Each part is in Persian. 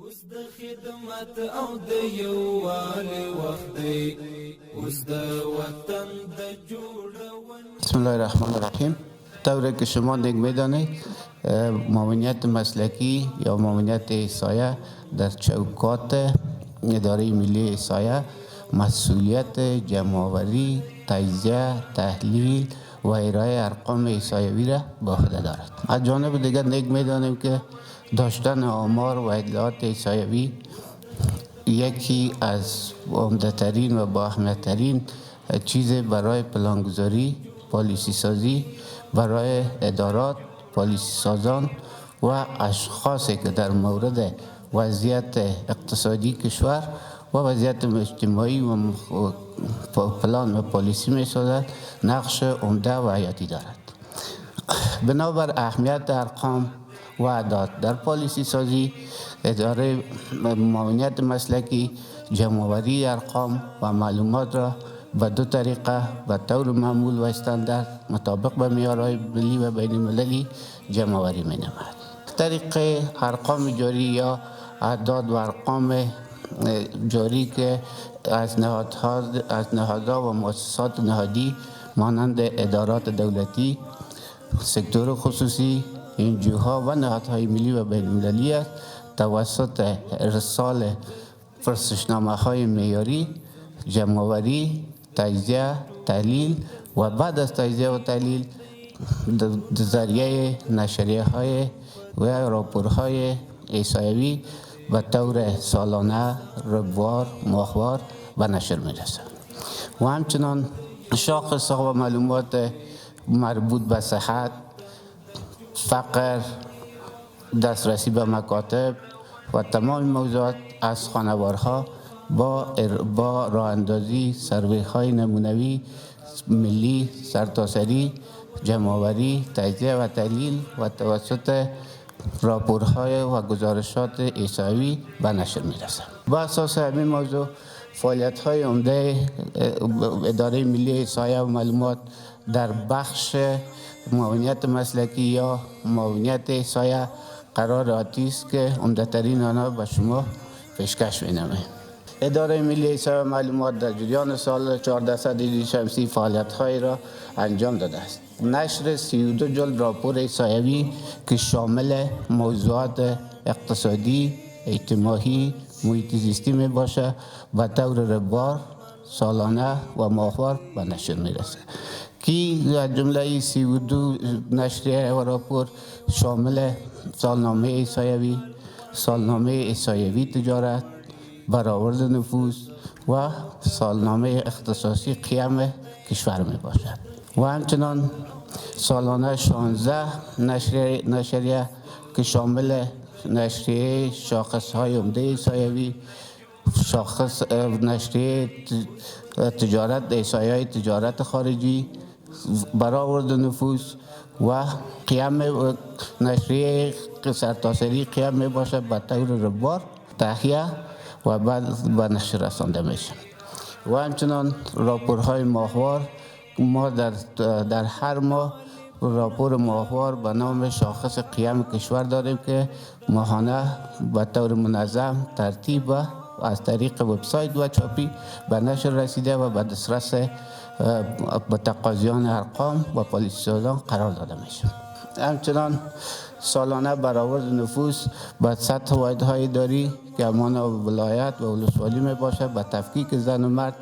اوس د خدمت او د یووالي وخت دی، اوس د وطن د جوړون. بسم الله الرحمن الرحیم. طوری که شما دیگه میدانید معاونیت مسلکی یا معاونیت سایه در چوکات اداره ملی سایه مسئولیت جمع‌آوری، تجزیه، تحلیل و ارائه ارقام سایوی را به عهده دارد. از جانب دیگر نیک میدانیم که داشتن آمار و اطلاعات سایوی یکی از عمده‌ترین و با اهمیت‌ترین چیز برای پلانگذاری، پالیسی سازی برای ادارات، پالیسی سازان و اشخاصی که در مورد وضعیت اقتصادی کشور و وضعیت اجتماعی و پلان و پالیسی می‌سازد نقش عمده و حیاتی دارد. بنابر اهمیت ارقام و اعداد در پالیسی سازی، اداره معاونیت مسلکی جمع‌آوری ارقام و معلومات را به دو طریقه به طور معمول و استاندارد مطابق به معیارهای ملی و بین المللی جمع‌آوری می‌نماید. طریق ارقام جاری یا اعداد و ارقام جاری که از نهادها و مؤسسات نهادی مانند ادارات دولتی، سکتور خصوصی، انجوها و نهادهای ملی و بین المللی است توسط ارسال پرسشنامه‌های معیاری، جمع‌آوری، تجزیه، تحلیل و بعد از تجزیه و تحلیل ذریعه نشریه‌های و راپورهای احصایوی به طور سالانه، ربوار، ماهوار به نشر می‌رسد و همچنان شاخص‌ها و معلومات مربوط به صحت، فقر، دسترسی به مکاتب و تمام موضوعات از خانوارها با راه اندازی سروی‌های نمونوی ملی سرتاسری جمع‌آوری، تجزیه و تحلیل و توسط راپورهای و گزارشات احصایوی به نشر می‌رسد. با اساس همین موضوع فعالیت‌های عمده اداره ملی احصایه و معلومات در بخش معاونیت مسلکی یا معاونیت احصایه قرار آتی است که عمده‌ترین آنها به شما پیشکش می‌نماییم. اداره ملی احصایه و معلومات در جریان سال 1400 شمسی فعالیت‌های را انجام داده است. نشر 32 جلد راپور احصایوی که شامل موضوعات اقتصادی، اجتماعی، محیط زیستی می باشه به طور روزوار، سالانه و ماهوار به نشر می رسد که از جمله 32 نشریه و راپور شامل سالنامه احصایوی، سالنامه احصایوی تجارت، برآورد نفوس و سالنامه اختصاصی قیام کشور می باشد و همچنان سالانه 16 نشریه که شامل نشریه شاخص‌های عمده احصایوی، شاخص نشریه تجارت، احصایه‌های تجارت خارجی، برآورد نفوس و قیام نشریه سرتاسری قیام می باشد به طور روزوار، تهیه و بعد به نشر رسانده میشه و همچنان راپورهای ماهوار. ما در هر ماه راپور ماهوار به نام شاخص قیام کشور داریم که ماهانه به طور منظم ترتیب و از طریق وبسایت و چاپی به نشر رسیده و به دسترس متقاضیان ارقام و پالیسی سازان قرار داده میشه. همچنان سالانه برآورد نفوس به سطح واحدهای اداری که امان ولایت و ولسوالی می باشد به تفکیک زن و مرد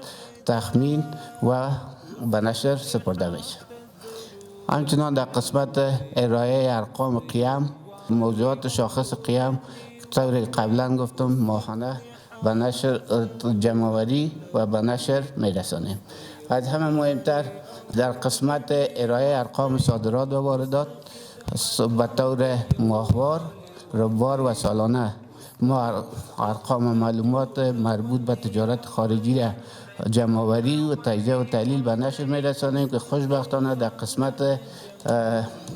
تخمین و به نشر سپرده میشه. همچنان در قسمت ارائه ارقام قیام، موضوعات شاخص قیام طور قبلا گفتم ماهانه به نشر جمع‌آوری و به نشر میرسانیم. از همه مهمتر در قسمت ارائه ارقام صادرات و واردات به طور ماهوار، روزوار و سالانه ما ارقام و معلومات مربوط به تجارت خارجی را جمع‌آوری و تجزیه و تحلیل به نشر می‌رسانیم که خوشبختانه در قسمت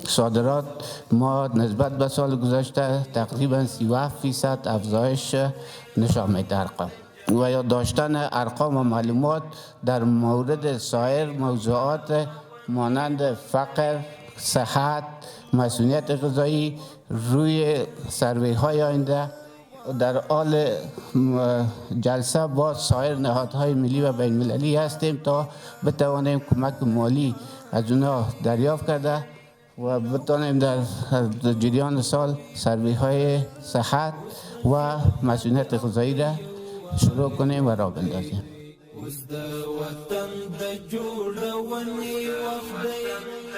صادرات ما نسبت به سال گذشته تقریبا 37% افزایش نشان می‌دهد ارقام و یا داشتن ارقام و معلومات در مورد سایر موضوعات مانند فقر، صحت، مسئولیت غذایی روی سروی‌های آینده در حال جلسه با سایر نهادهای ملی و بین المللی هستیم تا بتوانیم کمک مالی از اونا دریافت کرده و بتوانیم در جریان سال سروی های صحت و مسئولیت غذایی را شروع کنیم و راه بندازیم. اوس د وطن د جوړونې وخت دی